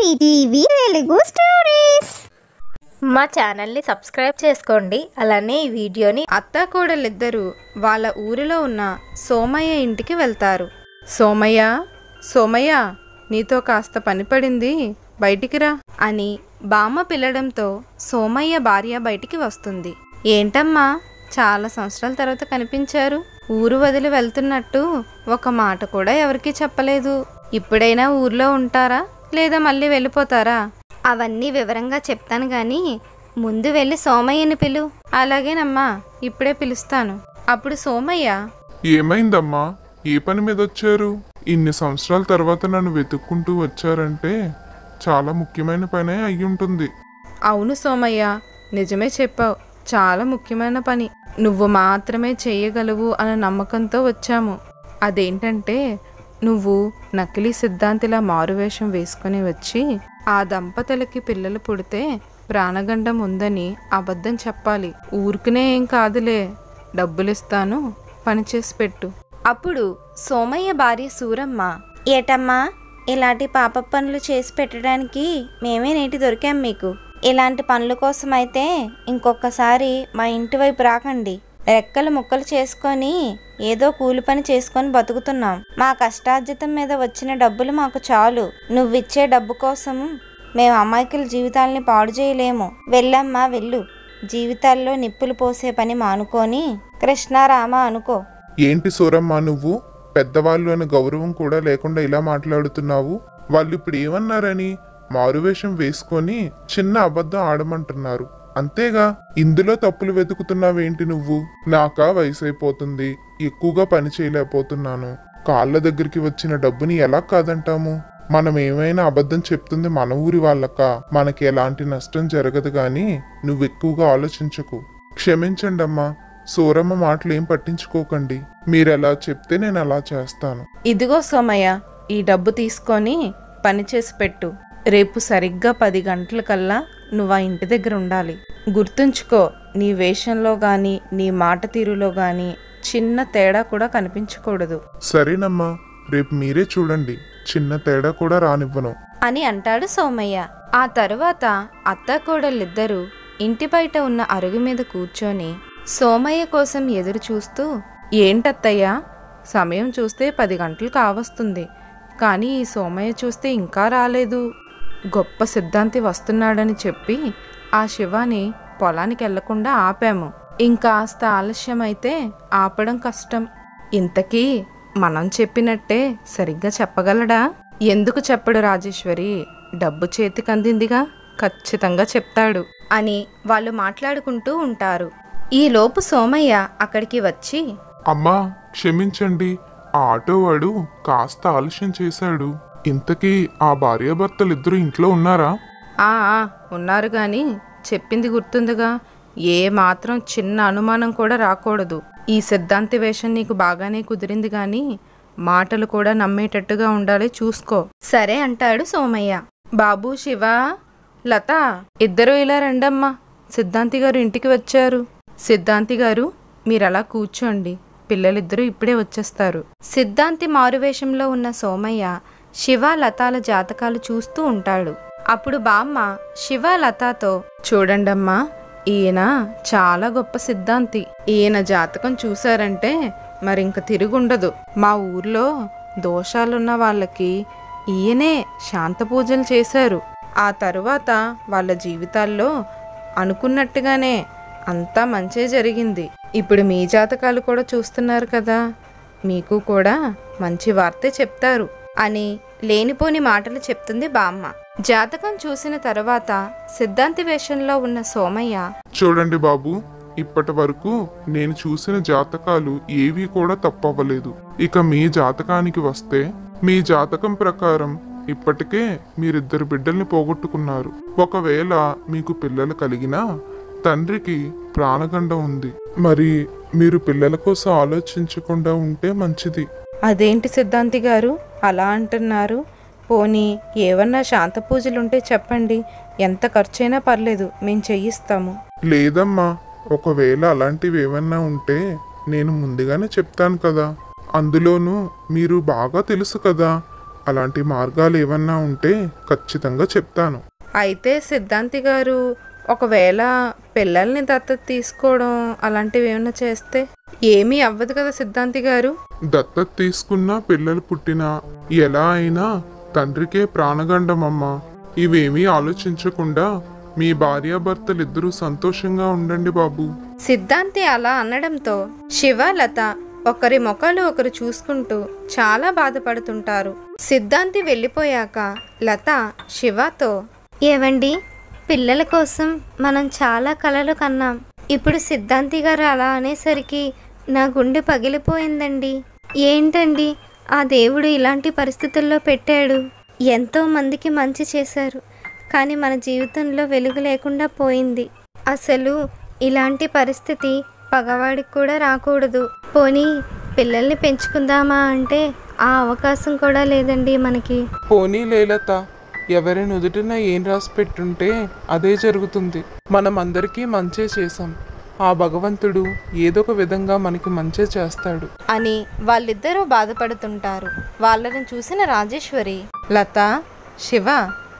TV Telugu stories. మా ఛానల్ని subscribe చేసుకోండి. అలానే ఈ వీడియోని అత్తాకోడలిద్దరూ వాళ్ళ ఊరిలో ఉన్న సోమయ్య ఇంటికి వెళ్తారు. సోమయ్య, సోమయ్య, నీతో కాస్త పని పడింది, బయటికి రా అని బామ్మ పిలడంతో సోమయ్య భార్య బయటికి వస్తుంది. ఏంటమ్మా, చాలా సంవత్సరాల తర్వాత కనిపించారు. ఊరు వదిలి వెళ్తున్నట్టు ఒక మాట కూడా ఎవరికీ చెప్పలేదు. ఇప్పుడైనా ఊర్లో ఉంటారా లేదా మళ్ళీ వెళ్ళిపోతారా? అవన్నీ వివరంగా చెప్తాను గాని ముందు వెళ్ళి సోమయ్యని పిలు. అలాగేనమ్మా, ఇప్పుడే పిలుస్తాను. అప్పుడు సోమయ్య, ఏమైందమ్మా, ఏ పని మీద వచ్చారు? ఇన్ని సంవత్సరాల తర్వాత నన్ను వెతుక్కుంటూ వచ్చారంటే చాలా ముఖ్యమైన పనే అయ్యుంటుంది. అవును సోమయ్య, నిజమే చెప్పావు, చాలా ముఖ్యమైన పని. నువ్వు మాత్రమే చేయగలవు అన్న నమ్మకంతో వచ్చాము. అదేంటంటే నువ్వు నకిలీ సిద్ధాంతిలా మారువేషం వేసుకుని వచ్చి ఆ దంపతులకి పిల్లలు పుడితే ప్రాణగండం ఉందని అబద్ధం చెప్పాలి. ఊరికనే ఏం కాదులే, డబ్బులిస్తాను, పనిచేసి పెట్టు. అప్పుడు సోమయ్య భార్య సూరమ్మ, ఏటమ్మా, ఇలాంటి పాప పనులు చేసి పెట్టడానికి మేమే నేటి దొరికాం మీకు. ఇలాంటి పనుల కోసం అయితే ఇంకొకసారి మా ఇంటి వైపు రాకండి. రెక్కలు ముక్కలు చేసుకొని ఏదో కూలి పని చేసుకొని బతుకుతున్నాం. మా కష్టార్జితం మీద వచ్చిన డబ్బులు మాకు చాలు. నువ్విచ్చే డబ్బు కోసం మేము అమాయకుల జీవితాలని పాడు చేయలేము. వెళ్ళమ్మా వెళ్ళు. జీవితాల్లో నిప్పులు పోసే పని మానుకొని కృష్ణారామ అనుకో. ఏంటి సూరమ్మ, నువ్వు పెద్దవాళ్ళు అనే గౌరవం కూడా లేకుండా ఇలా మాట్లాడుతున్నావు? వాళ్ళు ఇప్పుడు ఏమన్నారని మారువేషం వేసుకొని చిన్న అబద్ధం ఆడమంటున్నారు, అంతేగా. ఇందులో తప్పులు వెతుకుతున్నావేంటి నువ్వు? నాకా వయసు అయిపోతుంది, ఎక్కువగా పని చేయలేకపోతున్నాను. కాళ్ళ దగ్గరికి వచ్చిన డబ్బుని ఎలా కాదంటాము? మనం ఏమైనా అబద్ధం చెప్తుంది మన ఊరి వాళ్ళక, మనకి ఎలాంటి నష్టం జరగదు గాని నువ్వు ఎక్కువగా ఆలోచించకు. క్షమించండి అమ్మా, సూరమ్మ మాటలు ఏం పట్టించుకోకండి. మీరెలా చెప్తే నేను అలా చేస్తాను. ఇదిగో సోమయ్య, ఈ డబ్బు తీసుకొని పని చేసి పెట్టు. రేపు సరిగ్గా 10 గంటలకల్లా నువ్వు ఆ ఇంటి దగ్గర ఉండాలి. గుర్తుంచుకో, నీ వేషంలో గాని నీ మాట తీరులో గాని చిన్న తేడా కూడా కనిపించకూడదు. సరేనమ్మా, రేపు మీరే చూడండి, చిన్న తేడా కూడా రానివ్వను అని అంటాడు సోమయ్య. ఆ తరువాత అత్తాకోడళ్ళిద్దరూ ఇంటి బయట ఉన్న అరుగు మీద కూర్చొని సోమయ్య కోసం ఎదురు చూస్తూ, ఏంటత్తయ్యా, సమయం చూస్తే 10 గంటలు కావస్తుంది, కానీ ఈ సోమయ్య చూస్తే ఇంకా రాలేదు. గొప్ప సిద్ధాంతి వస్తున్నాడని చెప్పి ఆ శివాని పొలానికి వెళ్లకుండా ఆపాము. ఇంకాస్త ఆలస్యమైతే ఆపడం కష్టం. ఇంతకీ మనం చెప్పినట్టే సరిగ్గా చెప్పగలడా? ఎందుకు చెప్పడు రాజేశ్వరి, డబ్బు చేతికి అందిందిగా, ఖచ్చితంగా చెప్తాడు అని వాళ్ళు మాట్లాడుకుంటూ ఉంటారు. ఈలోపు సోమయ్య అక్కడికి వచ్చి, అమ్మా క్షమించండి, ఆ ఆటోవాడు కాస్త ఆలస్యం చేశాడు. ఇంతకీ ఆ భార్యాభర్తలిద్దరూ ఇంట్లో ఉన్నారా? ఉన్నారు గాని చెప్పింది గుర్తుందిగా, ఏ మాత్రం చిన్న అనుమానం కూడా రాకూడదు. ఈ సిద్ధాంతి వేషం నీకు బాగానే కుదిరింది గాని మాటలు కూడా నమ్మేటట్టుగా ఉండాలి, చూసుకో. సరే అంటాడు సోమయ్య. బాబు, శివ, లత, ఇద్దరూ ఇలా రండమ్మా, సిద్ధాంతి గారు ఇంటికి వచ్చారు. సిద్ధాంతి గారు, మీరలా కూర్చోండి, పిల్లలిద్దరూ ఇప్పుడే వచ్చేస్తారు. సిద్ధాంతి మారువేషంలో ఉన్న సోమయ్య శివ, లతాల జాతకాలు చూస్తూ ఉంటాడు. అప్పుడు బామ్మ శివ, లతతో, చూడండమ్మా, ఈయన చాలా గొప్ప సిద్ధాంతి. ఈయన జాతకం చూశారంటే మరింక తిరుగుండదు. మా ఊర్లో దోషాలున్న వాళ్ళకి ఈయనే శాంత పూజలు చేశారు. ఆ తరువాత వాళ్ళ జీవితాల్లో అనుకున్నట్టుగానే అంతా మంచే జరిగింది. ఇప్పుడు మీ జాతకాలు కూడా చూస్తున్నారు కదా, మీకు కూడా మంచి వార్తే చెప్తారు అని లేనిపోని మాటలు చెప్తుంది బామ్మ. జాతకం చూసిన తరువాత సిద్ధాంతి వేషంలో ఉన్న సోమయ్య, చూడండి బాబు, ఇప్పటి వరకు నేను చూసిన జాతకాలు ఏవీ కూడా తప్పవ్వలేదు. ఇక మీ జాతకానికి వస్తే, మీ జాతకం ప్రకారం ఇప్పటికే మీరిద్దరు బిడ్డల్ని పోగొట్టుకున్నారు. ఒకవేళ మీకు పిల్లలు కలిగినా తండ్రికి ప్రాణగండం ఉంది. మరి మీరు పిల్లల కోసం ఆలోచించకుండా ఉంటే మంచిది. అదేంటి సిద్ధాంతి గారు అలా అంటున్నారు? పోనీ ఏమన్నా శాంత పూజలుంటే చెప్పండి, ఎంత ఖర్చైనా పర్లేదు, మేము చెయ్యిస్తాము. లేదమ్మా, ఒకవేళ అలాంటివి ఏమన్నా ఉంటే నేను ముందుగానే చెప్తాను కదా. అందులోనూ మీరు బాగా తెలుసు కదా, అలాంటి మార్గాలు ఏమన్నా ఉంటే ఖచ్చితంగా చెప్తాను. అయితే సిద్ధాంతి గారు, ఒకవేళ పిల్లల్ని దత్తత తీసుకోవడం అలాంటివి ఏమైనా చేస్తే ఏమీ అవ్వదు కదా సిద్ధాంతి గారు? దత్తత తీసుకున్నా పిల్లలు పుట్టినా ఎలా అయినా తండ్రికే ప్రాణగండమమ్మా. ఇవేమీ ఆలోచించకుండా మీ భార్యాభర్తలిద్దరూ సంతోషంగా ఉండండి బాబు. సిద్ధాంతి అలా అనడంతో శివ, లత ఒకరి ముఖాలు ఒకరు చూసుకుంటూ చాలా బాధపడుతుంటారు. సిద్ధాంతి వెళ్ళిపోయాక లత శివతో, ఏవండి, పిల్లల కోసం మనం చాలా కలలు కన్నాం. ఇప్పుడు సిద్ధాంతి గారు అలా అనేసరికి నా గుండె పగిలిపోయిందండి. ఏంటండి, ఆ దేవుడు ఇలాంటి పరిస్థితుల్లో పెట్టాడు. ఎంతో మందికి మంచి చేశారు, కానీ మన జీవితంలో వెలుగు లేకుండా పోయింది. అసలు ఇలాంటి పరిస్థితి పగవాడికి కూడా రాకూడదు. పోనీ పిల్లల్ని పెంచుకుందామా అంటే ఆ అవకాశం కూడా లేదండి మనకి. పోనీ లేలత, ఎవరి నుదుటిన ఏం రాసి పెట్టుంటే అదే జరుగుతుంది. మనం అందరికీ మంచే చేసాం. ఆ భగవంతుడు ఏదో ఒక విధంగా మనకి మంచే చేస్తాడు అని వాళ్ళిద్దరూ బాధపడుతుంటారు. వాళ్ళని చూసిన రాజేశ్వరి, లత, శివ,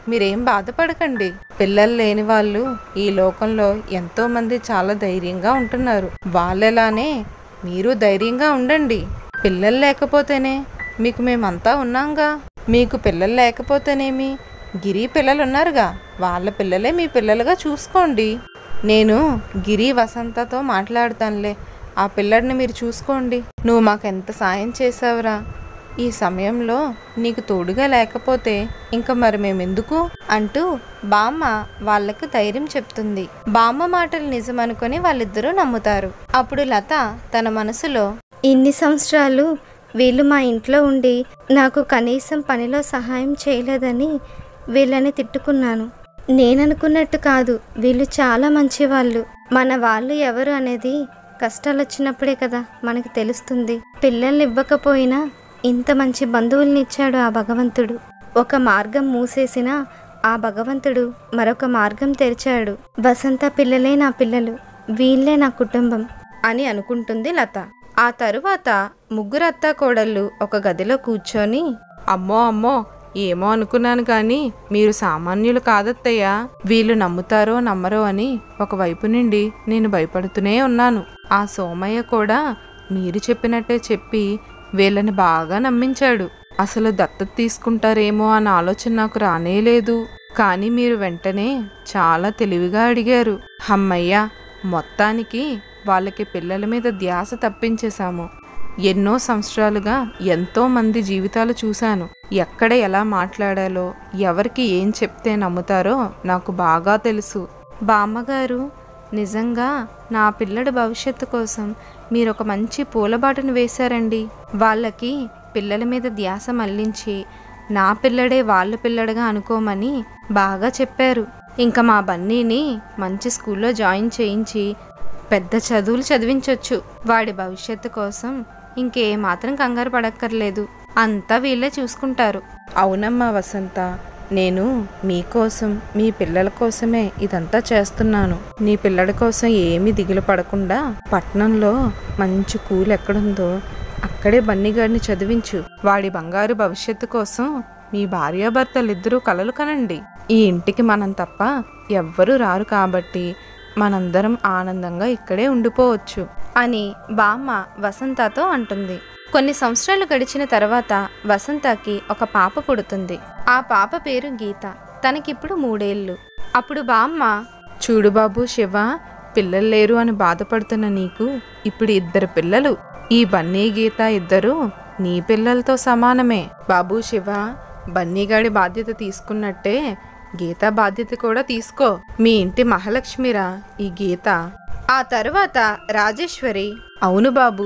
మీరేం బాధపడకండి. పిల్లలు లేని వాళ్ళు ఈ లోకంలో ఎంతో మంది చాలా ధైర్యంగా ఉంటున్నారు. వాళ్ళెలానే మీరు ధైర్యంగా ఉండండి. పిల్లలు లేకపోతేనే మీకు మేమంతా ఉన్నాంగా. మీకు పిల్లలు లేకపోతేనేమి, గిరి పిల్లలు ఉన్నారుగా, వాళ్ళ పిల్లలే మీ పిల్లలుగా చూసుకోండి. నేను గిరి వసంతతో మాట్లాడతానులే, ఆ పిల్లడిని మీరు చూసుకోండి. నువ్వు మాకెంత సాయం చేసావురా. ఈ సమయంలో నీకు తోడుగా లేకపోతే ఇంకా మరి మేమెందుకు అంటూ బామ్మ వాళ్లకు ధైర్యం చెప్తుంది. బామ్మ మాటలు నిజమనుకొని వాళ్ళిద్దరూ నమ్ముతారు. అప్పుడు లత తన మనసులో, ఇన్ని సంవత్సరాలు వీళ్ళు మా ఇంట్లో ఉండి నాకు కనీసం పనిలో సహాయం చేయలేదని వీళ్ళని తిట్టుకున్నాను. నేననుకున్నట్టు కాదు, వీళ్ళు చాలా మంచివాళ్ళు. మన వాళ్ళు ఎవరు అనేది కష్టాలు వచ్చినప్పుడే కదా మనకి తెలుస్తుంది. పిల్లల్ని ఇవ్వకపోయినా ఇంత మంచి బంధువుల్ని ఇచ్చాడు ఆ భగవంతుడు. ఒక మార్గం మూసేసినా ఆ భగవంతుడు మరొక మార్గం తెరిచాడు. వసంత పిల్లలే నా పిల్లలు, వీళ్ళే నా కుటుంబం అని అనుకుంటుంది లత. ఆ తరువాత ముగ్గురు అత్తాకోడళ్ళు ఒక గదిలో కూర్చొని, అమ్మో అమ్మో, ఏమో అనుకున్నాను కానీ మీరు సామాన్యులు కాదత్తయ్యా. వీళ్ళు నమ్ముతారో నమ్మరో అని ఒకవైపు నుండి నేను భయపడుతూనే ఉన్నాను. ఆ సోమయ్య కూడా మీరు చెప్పినట్టే చెప్పి వీళ్ళని బాగా నమ్మించాడు. అసలు దత్తత తీసుకుంటారేమో అన్న ఆలోచన నాకు రానేలేదు. కానీ మీరు వెంటనే చాలా తెలివిగా అడిగారు. అమ్మయ్య, మొత్తానికి వాళ్ళకి పిల్లల మీద ధ్యాస తప్పించేశాము. ఎన్నో సంవత్సరాలుగా ఎంతో మంది జీవితాలు చూశాను. ఎక్కడ ఎలా మాట్లాడాలో, ఎవరికి ఏం చెప్తే నమ్ముతారో నాకు బాగా తెలుసు. బామ్మగారు, నిజంగా నా పిల్లడి భవిష్యత్తు కోసం మీరు ఒక మంచి పూలబాటను వేశారండి. వాళ్ళకి పిల్లల మీద ధ్యాస మళ్లించి నా పిల్లడే వాళ్ళ పిల్లడిగా అనుకోమని బాగా చెప్పారు. ఇంకా మా బన్నీని మంచి స్కూల్లో జాయిన్ చేయించి పెద్ద చదువులు చదివించొచ్చు. వాడి భవిష్యత్తు కోసం ఇంకేమాత్రం కంగారు పడక్కర్లేదు. అంతా వీళ్ళే చూసుకుంటారు. అవునమ్మా వసంత, నేను మీకోసం, మీ పిల్లల కోసమే ఇదంతా చేస్తున్నాను. నీ పిల్లడి కోసం ఏమీ దిగులు పడకుండా పట్నంలో మంచి కూల్ ఎక్కడుందో అక్కడే బన్నీగాడిని చదివించు. వాడి బంగారు భవిష్యత్తు కోసం మీ భార్యాభర్తలిద్దరూ కలలు కనండి. ఈ ఇంటికి మనం తప్ప ఎవ్వరూ రారు కాబట్టి మనందరం ఆనందంగా ఇక్కడే ఉండిపోవచ్చు అని బామ్మ వసంతతో అంటుంది. కొన్ని సంవత్సరాలు గడిచిన తర్వాత వసంతకి ఒక పాప పుడుతుంది. ఆ పాప పేరు గీత. తనకిప్పుడు 3 ఏళ్ళు. అప్పుడు బామ్మ, చూడు బాబు శివ, పిల్లలు లేరు అని బాధపడుతున్న నీకు ఇప్పుడు 2 పిల్లలు. ఈ బన్నీ గీత ఇద్దరు నీ పిల్లలతో సమానమే. బాబు శివ, బన్నీగాడి బాధ్యత తీసుకున్నట్టే గీత బాధ్యత కూడా తీసుకో. మీ ఇంటి మహాలక్ష్మిరా ఈ గీత. ఆ తరువాత రాజేశ్వరి, అవును బాబు,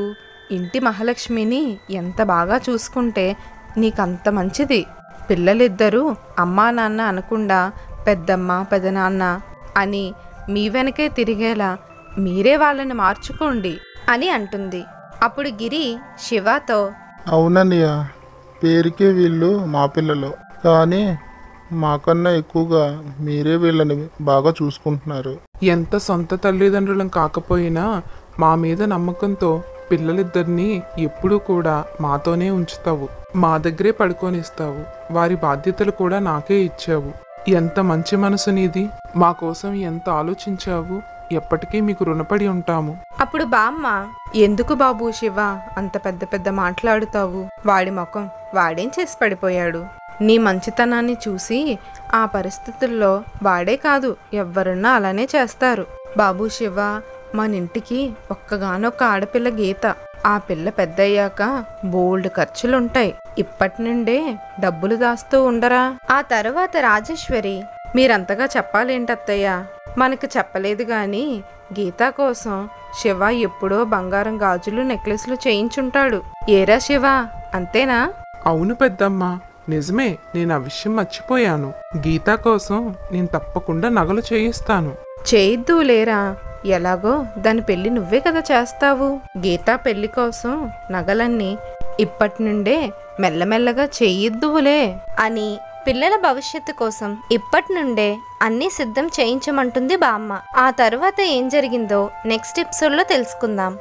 ఇంటి మహాలక్ష్మిని ఎంత బాగా చూసుకుంటే నీకంత మంచిది. పిల్లలిద్దరూ అమ్మా నాన్న అనకుండా పెద్దమ్మ పెదనాన్న అని మీ వెనకే తిరిగేలా మీరే వాళ్ళని మార్చుకోండి అని అంటుంది. అప్పుడు గిరి శివతో, అవునన్నయ్య, పేరుకే వీళ్ళు మా పిల్లలు, కానీ మాకన్నా ఎక్కువగా మీరే వీళ్ళని బాగా చూసుకుంటున్నారు. ఎంత సొంత తల్లిదండ్రులం కాకపోయినా మా మీద నమ్మకంతో పిల్లలిద్దరినీ ఎప్పుడూ కూడా మాతోనే ఉంచుతావు, మా దగ్గరే పడుకోనిస్తావు, వారి బాధ్యతలు కూడా నాకే ఇచ్చావు. ఎంత మంచి మనసు నీది, మా కోసం ఎంత ఆలోచించావు. ఎప్పటికీ మీకు రుణపడి ఉంటాము. అప్పుడు బామ్మ, ఎందుకు బాబు శివ అంత పెద్ద పెద్ద మాట్లాడుతావు? వాడి ముఖం వాడేం చేసి పడిపోయాడు? నీ మంచితనాన్ని చూసి ఆ పరిస్థితుల్లో వాడే కాదు ఎవ్వరున్నా అలానే చేస్తారు. బాబు శివ, మనింటికి ఒక్కగానొక్క ఆడపిల్ల గీత. ఆ పిల్ల పెద్దయ్యాక బోల్డ్ ఖర్చులుంటాయి. ఇప్పటి నుండే డబ్బులు దాస్తూ ఉండరా? ఆ తర్వాత రాజేశ్వరి, మీరంతగా చెప్పాలేంటత్తయ్య, మనకు చెప్పలేదు గాని గీతా కోసం శివ ఎప్పుడో బంగారం గాజులు నెక్లెస్లు చేయించుంటాడు. ఏరా శివ, అంతేనా? అవును పెద్దమ్మ, నిజమే. నేను ఆ విషయం మర్చిపోయాను. గీతా కోసం నేను తప్పకుండా నగలు చేయిస్తాను. చేయిద్దు లేరా, ఎలాగో దాని పెళ్లి నువ్వే కదా చేస్తావు. గీతా పెళ్లి కోసం నగలన్నీ ఇప్పటి నుండే మెల్లమెల్లగా చేయిద్దువులే అని పిల్లల భవిష్యత్తు కోసం ఇప్పటి నుండే అన్నీ సిద్ధం చేయించమంటుంది బామ్మ. ఆ తర్వాత ఏం జరిగిందో నెక్స్ట్ ఎపిసోడ్లో తెలుసుకుందాం.